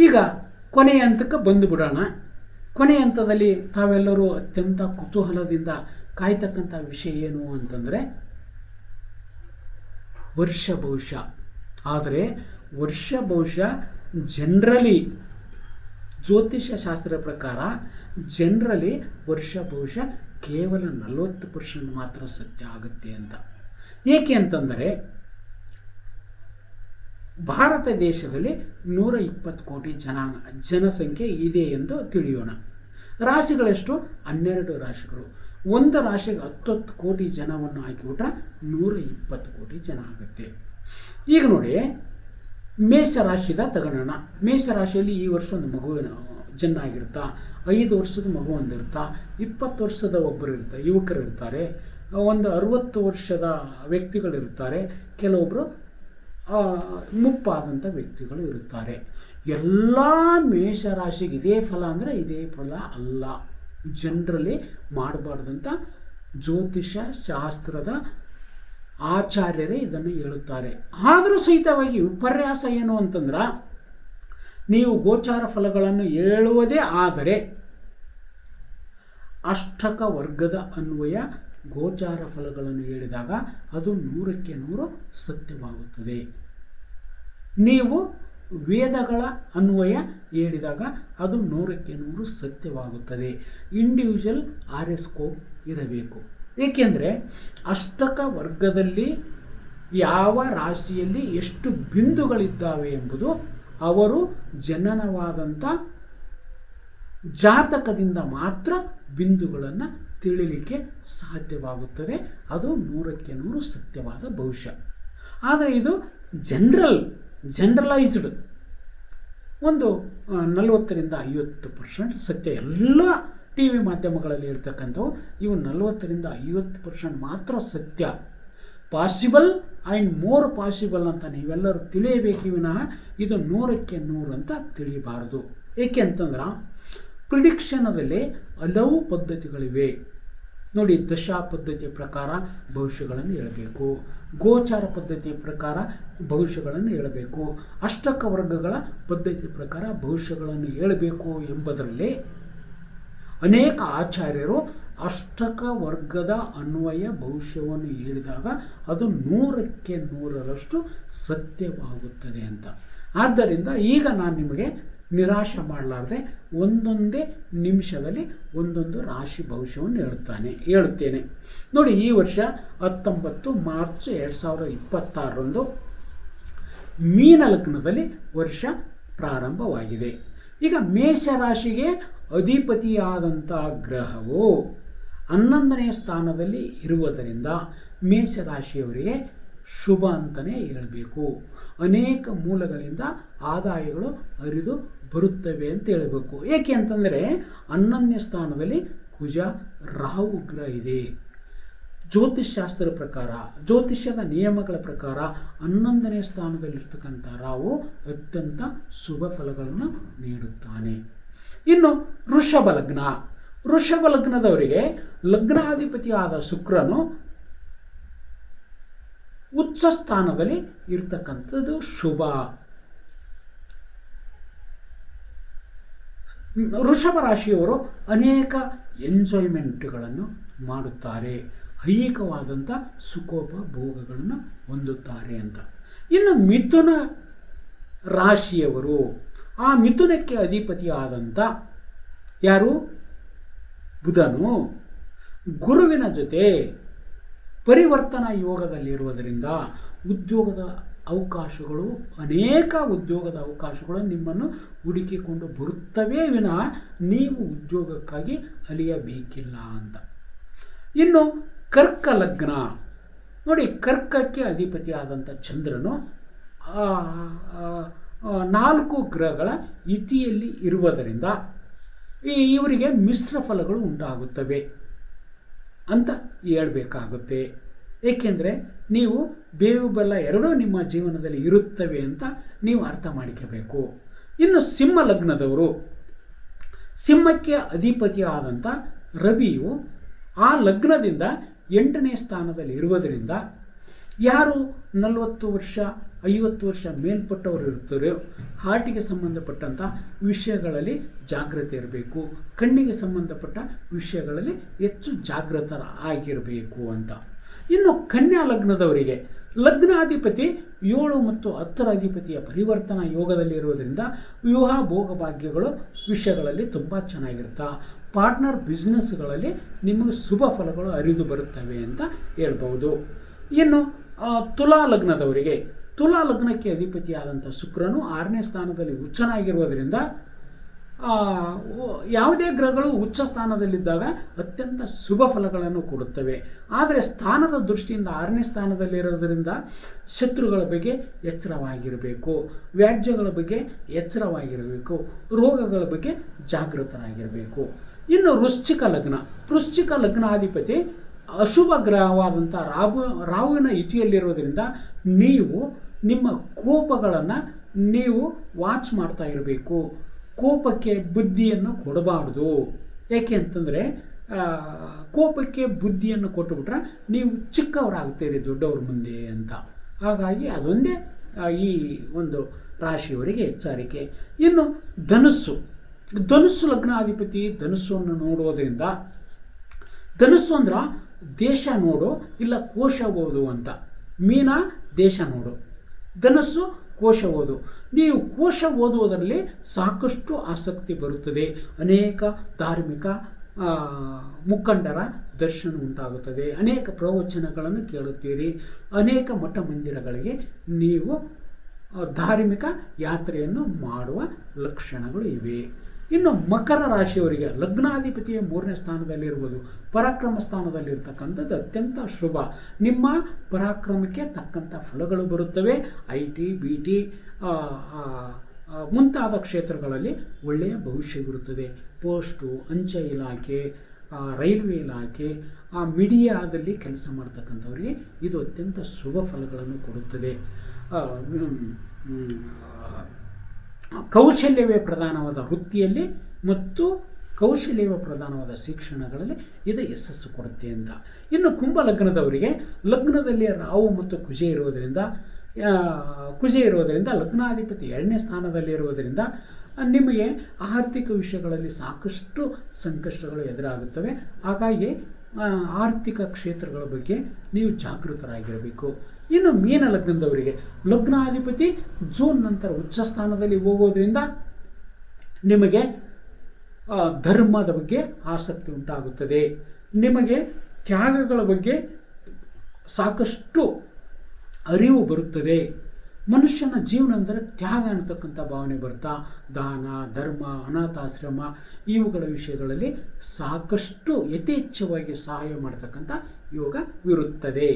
ಈಗ ಕೊನೆಯ ಹಂತಕ್ಕೆ ಬಂದು ಬಿಡೋಣ. ಕೊನೆಯ ಹಂತದಲ್ಲಿ ತಾವೆಲ್ಲರೂ ಅತ್ಯಂತ ಕುತೂಹಲದಿಂದ ಕಾಯ್ತಕ್ಕಂಥ ವಿಷಯ ಏನು ಅಂತಂದರೆ ವರ್ಷ ಭವಿಷ್ಯ. ಆದರೆ ವರ್ಷ ಭವಿಷ್ಯ ಜನರಲಿ ಜ್ಯೋತಿಷ್ಯ ಶಾಸ್ತ್ರದ ಪ್ರಕಾರ ಜನರಲಿ ವರ್ಷ ಭವಿಷ್ಯ ಕೇವಲ 40% ಮಾತ್ರ ಸತ್ಯ ಆಗುತ್ತೆ ಅಂತ. ಏಕೆ ಅಂತಂದರೆ ಭಾರತ ದೇಶದಲ್ಲಿ 120 ಕೋಟಿ ಜನಸಂಖ್ಯೆ ಇದೆ ಎಂದು ತಿಳಿಯೋಣ. ರಾಶಿಗಳೆಷ್ಟು? 12 ರಾಶಿಗಳು. ಒಂದು ರಾಶಿಗೆ 10 ಕೋಟಿ ಜನವನ್ನು ಹಾಕಿಬಿಟ್ರೆ 120 ಕೋಟಿ ಜನ ಆಗುತ್ತೆ. ಈಗ ನೋಡಿ, ಮೇಷರಾಶಿದ ತಗೊಳ್ಳೋಣ. ಮೇಷರಾಶಿಯಲ್ಲಿ ಈ ವರ್ಷ ಒಂದು ಮಗುವಿನ ಜನ ಆಗಿರ್ತಾ, 5 ವರ್ಷದ ಮಗು ಒಂದಿರ್ತಾ, 20 ವರ್ಷದ ಒಬ್ಬರು ಇರ್ತಾರೆ, ಯುವಕರು ಇರ್ತಾರೆ, ಒಂದು 60 ವರ್ಷದ ವ್ಯಕ್ತಿಗಳಿರ್ತಾರೆ, ಕೆಲವೊಬ್ಬರು ಮುಪ್ಪಾದಂಥ ವ್ಯಕ್ತಿಗಳು ಇರುತ್ತಾರೆ. ಎಲ್ಲ ಮೇಷರಾಶಿಗೆ ಇದೇ ಫಲ ಅಂದರೆ ಇದೇ ಫಲ ಅಲ್ಲ. ಜನರಲಿ ಮಾಡಬಾರ್ದಂಥ ಜ್ಯೋತಿಷ್ಯ ಶಾಸ್ತ್ರದ ಆಚಾರ್ಯರೇ ಇದನ್ನು ಹೇಳುತ್ತಾರೆ. ಆದರೂ ಸಹಿತವಾಗಿ ವಿಪರ್ಯಾಸ ಏನು ಅಂತಂದ್ರೆ, ನೀವು ಗೋಚಾರ ಫಲಗಳನ್ನು ಹೇಳುವುದೇ ಆದರೆ ಅಷ್ಟಕ ವರ್ಗದ ಅನ್ವಯ ಗೋಚಾರ ಫಲಗಳನ್ನು ಹೇಳಿದಾಗ ಅದು 100ಕ್ಕೆ 100 ಸತ್ಯವಾಗುತ್ತದೆ. ನೀವು ವೇದಗಳ ಅನ್ವಯ ಹೇಳಿದಾಗ ಅದು 100ಕ್ಕೆ 100 ಸತ್ಯವಾಗುತ್ತದೆ. ಇಂಡಿವಿಜುವಲ್ ಆರೆಸ್ಕೋಪ್ ಇರಬೇಕು. ಏಕೆಂದರೆ ಅಷ್ಟಕ ವರ್ಗದಲ್ಲಿ ಯಾವ ರಾಶಿಯಲ್ಲಿ ಎಷ್ಟು ಬಿಂದುಗಳಿದ್ದಾವೆ ಎಂಬುದು ಅವರು ಜನನವಾದಂಥ ಜಾತಕದಿಂದ ಮಾತ್ರ ಬಿಂದುಗಳನ್ನು ತಿಳಿಲಿಕ್ಕೆ ಸಾಧ್ಯವಾಗುತ್ತದೆ. ಅದು 100ಕ್ಕೆ 100 ಸತ್ಯವಾದ ಭವಿಷ್ಯ. ಆದರೆ ಇದು ಜನರಲೈಸ್ಡ್ ಒಂದು 40ರಿಂದ 50% ಸತ್ಯ. ಎಲ್ಲ ಟಿ ವಿ ಮಾಧ್ಯಮಗಳಲ್ಲಿ ಇರ್ತಕ್ಕಂಥವು ಇವು 40ರಿಂದ 50% ಮಾತ್ರ ಸತ್ಯ. ಪಾಸಿಬಲ್ ಆ್ಯಂಡ್ ಮೋರ್ ಪಾಸಿಬಲ್ ಅಂತ ನೀವೆಲ್ಲರೂ ತಿಳಿಯಬೇಕು ವಿನಃ ಇದು 100ಕ್ಕೆ 100 ಅಂತ ತಿಳಿಯಬಾರದು. ಏಕೆ ಅಂತಂದ್ರೆ ಪ್ರಿಡಿಕ್ಷನದಲ್ಲಿ ಹಲವು ಪದ್ಧತಿಗಳಿವೆ ನೋಡಿ. ದಶಾ ಪದ್ಧತಿಯ ಪ್ರಕಾರ ಭವಿಷ್ಯಗಳನ್ನು ಹೇಳಬೇಕು, ಗೋಚಾರ ಪದ್ಧತಿಯ ಪ್ರಕಾರ ಭವಿಷ್ಯಗಳನ್ನು ಹೇಳಬೇಕು, ಅಷ್ಟಕ ವರ್ಗಗಳ ಪದ್ಧತಿ ಪ್ರಕಾರ ಭವಿಷ್ಯಗಳನ್ನು ಹೇಳಬೇಕು ಎಂಬುದರಲ್ಲಿ ಅನೇಕ ಆಚಾರ್ಯರು ಅಷ್ಟಕ ವರ್ಗದ ಅನ್ವಯ ಭವಿಷ್ಯವನ್ನು ಹೇಳಿದಾಗ ಅದು 100ಕ್ಕೆ 100ರಷ್ಟು ಸತ್ಯವಾಗುತ್ತದೆ ಅಂತ. ಆದ್ದರಿಂದ ಈಗ ನಾನು ನಿಮಗೆ ನಿರಾಶೆ ಮಾಡಲಾರದೆ ಒಂದೊಂದೇ ನಿಮಿಷದಲ್ಲಿ ಒಂದೊಂದು ರಾಶಿ ಭವಿಷ್ಯವನ್ನು ಹೇಳುತ್ತೇನೆ ನೋಡಿ. ಈ ವರ್ಷ 19 ಮಾರ್ಚ್ 2026ರಂದು ಮೀನ ಲಗ್ನದಲ್ಲಿ ವರ್ಷ ಪ್ರಾರಂಭವಾಗಿದೆ. ಈಗ ಮೇಷರಾಶಿಗೆ ಅಧಿಪತಿಯಾದಂಥ ಗ್ರಹವು 11ನೇ ಸ್ಥಾನದಲ್ಲಿ ಇರುವುದರಿಂದ ಮೇಷರಾಶಿಯವರಿಗೆ ಶುಭ ಅಂತಲೇ ಹೇಳಬೇಕು. ಅನೇಕ ಮೂಲಗಳಿಂದ ಆದಾಯಗಳು ಹರಿದು ಬರುತ್ತವೆ ಅಂತ ಹೇಳಬೇಕು. ಏಕೆ ಅಂತಂದರೆ 11ನೇ ಸ್ಥಾನದಲ್ಲಿ ಕುಜ ರಾಹು ಗ್ರಹ ಇದೆ. ಜ್ಯೋತಿಷ್ಶಾಸ್ತ್ರದ ಪ್ರಕಾರ, ಜ್ಯೋತಿಷ್ಯದ ನಿಯಮಗಳ ಪ್ರಕಾರ 11ನೇ ಸ್ಥಾನದಲ್ಲಿರ್ತಕ್ಕಂಥ ರಾಹು ಅತ್ಯಂತ ಶುಭ ಫಲಗಳನ್ನು ನೀಡುತ್ತಾನೆ. ಇನ್ನು ವೃಷಭ ಲಗ್ನದವರಿಗೆ ಲಗ್ನಾಧಿಪತಿಯಾದ ಶುಕ್ರನು ಉಚ್ಚ ಸ್ಥಾನದಲ್ಲಿ ಇರ್ತಕ್ಕಂಥದ್ದು ಶುಭ. ವೃಷಭ ರಾಶಿಯವರು ಅನೇಕ ಎಂಜಾಯ್ಮೆಂಟ್ಗಳನ್ನು ಮಾಡುತ್ತಾರೆ, ಐಹಿಕವಾದಂಥ ಸುಖೋಪಭೋಗಗಳನ್ನು ಹೊಂದುತ್ತಾರೆ ಅಂತ. ಇನ್ನು ಮಿಥುನ ರಾಶಿಯವರು, ಆ ಮಿಥುನಕ್ಕೆ ಅಧಿಪತಿಯಾದಂಥ ಯಾರು? ಬುಧನು ಗುರುವಿನ ಜೊತೆ ಪರಿವರ್ತನಾ ಯೋಗದಲ್ಲಿರುವುದರಿಂದ ಉದ್ಯೋಗದ ಅವಕಾಶಗಳು, ಅನೇಕ ಉದ್ಯೋಗದ ಅವಕಾಶಗಳು ನಿಮ್ಮನ್ನು ಹುಡುಕಿಕೊಂಡು ಬರುತ್ತವೆ ವಿನಃ ನೀವು ಉದ್ಯೋಗಕ್ಕಾಗಿ ಅಲಿಯಬೇಕಿಲ್ಲ ಅಂತ. ಇನ್ನು ಕರ್ಕ ಲಗ್ನ ನೋಡಿ, ಕರ್ಕಕ್ಕೆ ಅಧಿಪತಿಯಾದಂಥ ಚಂದ್ರನು 4 ಗ್ರಹಗಳ ಇತಿಯಲ್ಲಿ ಇರುವುದರಿಂದ ಇವರಿಗೆ ಮಿಶ್ರ ಫಲಗಳು ಉಂಟಾಗುತ್ತವೆ ಅಂತ ಹೇಳಬೇಕಾಗುತ್ತೆ. ಏಕೆಂದರೆ ನೀವು ಬೇವು ಬೆಲ್ಲ ಎರಡೂ ನಿಮ್ಮ ಜೀವನದಲ್ಲಿ ಇರುತ್ತವೆ ಅಂತ ನೀವು ಅರ್ಥ ಮಾಡಿಕೋಬೇಕು. ಇನ್ನು ಸಿಂಹ ಲಗ್ನದವರು, ಸಿಂಹಕ್ಕೆ ಅಧಿಪತಿಯಾದಂಥ ರವಿಯು ಆ ಲಗ್ನದಿಂದ 8ನೇ ಸ್ಥಾನದಲ್ಲಿ ಇರುವುದರಿಂದ ಯಾರು 40 ವರ್ಷ 50 ವರ್ಷ ಮೇಲ್ಪಟ್ಟವರು ಇರ್ತಾರೆ. ಹಾರ್ಟಿಗೆ ಸಂಬಂಧಪಟ್ಟಂಥ ವಿಷಯಗಳಲ್ಲಿ ಜಾಗೃತಿ ಇರಬೇಕು, ಕಣ್ಣಿಗೆ ಸಂಬಂಧಪಟ್ಟ ವಿಷಯಗಳಲ್ಲಿ ಹೆಚ್ಚು ಜಾಗೃತರಾಗಿರಬೇಕು ಅಂತ. ಇನ್ನು ಕನ್ಯಾ ಲಗ್ನದವರಿಗೆ ಲಗ್ನಾಧಿಪತಿ 7 ಮತ್ತು 10ರ ಅಧಿಪತಿಯ ಪರಿವರ್ತನಾ ಯೋಗದಲ್ಲಿರುವುದರಿಂದ ವಿವಾಹ ಭೋಗಭಾಗ್ಯಗಳು ವಿಷಯಗಳಲ್ಲಿ ತುಂಬ ಚೆನ್ನಾಗಿರ್ತಾ. ಪಾರ್ಟ್ನರ್ ಬಿಸ್ನೆಸ್ಗಳಲ್ಲಿ ನಿಮಗೆ ಶುಭ ಫಲಗಳು ಹರಿದು ಬರುತ್ತವೆ ಅಂತ ಹೇಳ್ಬೋದು. ಇನ್ನು ತುಲಾ ಲಗ್ನದವರಿಗೆ ತುಲಾ ಲಗ್ನಕ್ಕೆ ಅಧಿಪತಿಯಾದಂಥ ಶುಕ್ರನು 6ನೇ ಸ್ಥಾನದಲ್ಲಿ ಉಚ್ಚನಾಗಿರುವುದರಿಂದ ಯಾವುದೇ ಗ್ರಹಗಳು ಉಚ್ಚ ಸ್ಥಾನದಲ್ಲಿದ್ದಾಗ ಅತ್ಯಂತ ಶುಭ ಫಲಗಳನ್ನು ಕೊಡುತ್ತವೆ. ಆದರೆ ಸ್ಥಾನದ ದೃಷ್ಟಿಯಿಂದ 6ನೇ ಸ್ಥಾನದಲ್ಲಿರೋದರಿಂದ ಶತ್ರುಗಳ ಬಗ್ಗೆ ಎಚ್ಚರವಾಗಿರಬೇಕು, ವ್ಯಾಜ್ಯಗಳ ಬಗ್ಗೆ ಎಚ್ಚರವಾಗಿರಬೇಕು, ರೋಗಗಳ ಬಗ್ಗೆ ಜಾಗೃತರಾಗಿರಬೇಕು. ಇನ್ನು ವೃಶ್ಚಿಕ ಲಗ್ನಾಧಿಪತಿ ಅಶುಭ ಗ್ರಹವಾದಂಥ ರಾಹುವಿನ ಯುತಿಯಲ್ಲಿರುವುದರಿಂದ ನೀವು ನಿಮ್ಮ ಕೋಪಗಳನ್ನು ನೀವು ವಾಚ್ ಮಾಡ್ತಾ ಇರಬೇಕು. ಕೋಪಕ್ಕೆ ಬುದ್ಧಿಯನ್ನು ಕೊಡಬಾರ್ದು. ಏಕೆ ಅಂತಂದರೆ ಕೋಪಕ್ಕೆ ಬುದ್ಧಿಯನ್ನು ಕೊಟ್ಟುಬಿಟ್ರೆ ನೀವು ಚಿಕ್ಕವರಾಗ್ತೀರಿ ದೊಡ್ಡವ್ರ ಮುಂದೆ ಅಂತ. ಹಾಗಾಗಿ ಅದೊಂದೇ ಈ ಒಂದು ರಾಶಿಯವರಿಗೆ ಎಚ್ಚರಿಕೆ. ಇನ್ನು ಧನುಸ್ಸು ಲಗ್ನಾಧಿಪತಿ ಧನುಸ್ಸನ್ನು ನೋಡೋದ್ರಿಂದ, ಧನುಸ್ಸು ಅಂದ್ರೆ ದೇಶ ನೋಡು ಇಲ್ಲ ಕೋಶ ಓದು ಅಂತ. ಮೀನ ದೇಶ ನೋಡು, ಧನುಸ್ಸು ಕೋಶ ಓದು. ನೀವು ಕೋಶ ಓದುವುದರಲ್ಲಿ ಸಾಕಷ್ಟು ಆಸಕ್ತಿ ಬರುತ್ತದೆ. ಅನೇಕ ಧಾರ್ಮಿಕ ಮುಖಂಡರ ದರ್ಶನ ಉಂಟಾಗುತ್ತದೆ, ಅನೇಕ ಪ್ರವಚನಗಳನ್ನು ಕೇಳುತ್ತೀರಿ, ಅನೇಕ ಮಠ ಮಂದಿರಗಳಿಗೆ ನೀವು ಧಾರ್ಮಿಕ ಯಾತ್ರೆಯನ್ನು ಮಾಡುವ ಲಕ್ಷಣಗಳು ಇವೆ. ಇನ್ನು ಮಕರ ರಾಶಿಯವರಿಗೆ ಲಗ್ನಾಧಿಪತಿಯ 3ನೇ ಸ್ಥಾನದಲ್ಲಿರುವುದು, ಪರಾಕ್ರಮ ಸ್ಥಾನದಲ್ಲಿರ್ತಕ್ಕಂಥದ್ದು ಅತ್ಯಂತ ಶುಭ. ನಿಮ್ಮ ಪರಾಕ್ರಮಕ್ಕೆ ತಕ್ಕಂಥ ಫಲಗಳು ಬರುತ್ತವೆ. IT, BT ಮುಂತಾದ ಕ್ಷೇತ್ರಗಳಲ್ಲಿ ಒಳ್ಳೆಯ ಭವಿಷ್ಯವಿರುತ್ತದೆ. ಪೋಸ್ಟು, ಅಂಚೆ ಇಲಾಖೆ, ರೈಲ್ವೆ ಇಲಾಖೆ, ಮೀಡಿಯಾದಲ್ಲಿ ಕೆಲಸ ಮಾಡ್ತಕ್ಕಂಥವರಿಗೆ ಇದು ಅತ್ಯಂತ ಶುಭ ಫಲಗಳನ್ನು ಕೊಡುತ್ತದೆ. ಕೌಶಲ್ಯವೇ ಪ್ರಧಾನವಾದ ವೃತ್ತಿಯಲ್ಲಿ ಮತ್ತು ಕೌಶಲ್ಯವೇ ಪ್ರಧಾನವಾದ ಶಿಕ್ಷಣಗಳಲ್ಲಿ ಇದು ಯಶಸ್ಸು ಕೊಡುತ್ತೆ ಅಂತ. ಇನ್ನು ಕುಂಭ ಲಗ್ನದವರಿಗೆ ಲಗ್ನದಲ್ಲಿ ರಾಹು ಮತ್ತು ಕುಜ ಇರುವುದರಿಂದ ಲಗ್ನಾಧಿಪತಿ 2ನೇ ಸ್ಥಾನದಲ್ಲಿರುವುದರಿಂದ ನಿಮಗೆ ಆರ್ಥಿಕ ವಿಷಯಗಳಲ್ಲಿ ಸಾಕಷ್ಟು ಸಂಕಷ್ಟಗಳು ಎದುರಾಗುತ್ತವೆ. ಹಾಗಾಗಿ ಆರ್ಥಿಕ ಕ್ಷೇತ್ರಗಳ ಬಗ್ಗೆ ನೀವು ಜಾಗೃತರಾಗಿರಬೇಕು. ಇನ್ನು ಮೀನ ಲಗ್ನದವರಿಗೆ ಲಗ್ನಾಧಿಪತಿ ಜೂನ್ ನಂತರ ಉಚ್ಚ ಸ್ಥಾನದಲ್ಲಿ ಹೋಗೋದ್ರಿಂದ ನಿಮಗೆ ಧರ್ಮದ ಬಗ್ಗೆ ಆಸಕ್ತಿ ಉಂಟಾಗುತ್ತದೆ. ನಿಮಗೆ ತ್ಯಾಗಗಳ ಬಗ್ಗೆ ಸಾಕಷ್ಟು ಅರಿವು ಬರುತ್ತದೆ. ಮನುಷ್ಯನ ಜೀವನ ಅಂದರೆ ತ್ಯಾಗ ಅನ್ನತಕ್ಕಂಥ ಭಾವನೆ ಬರ್ತಾ ದಾನ, ಧರ್ಮ, ಅನಾಥಾಶ್ರಮ ಇವುಗಳ ವಿಷಯಗಳಲ್ಲಿ ಸಾಕಷ್ಟು ಯಥೇಚ್ಛವಾಗಿ ಸಹಾಯ ಮಾಡತಕ್ಕಂಥ ಯೋಗವಿರುತ್ತದೆ.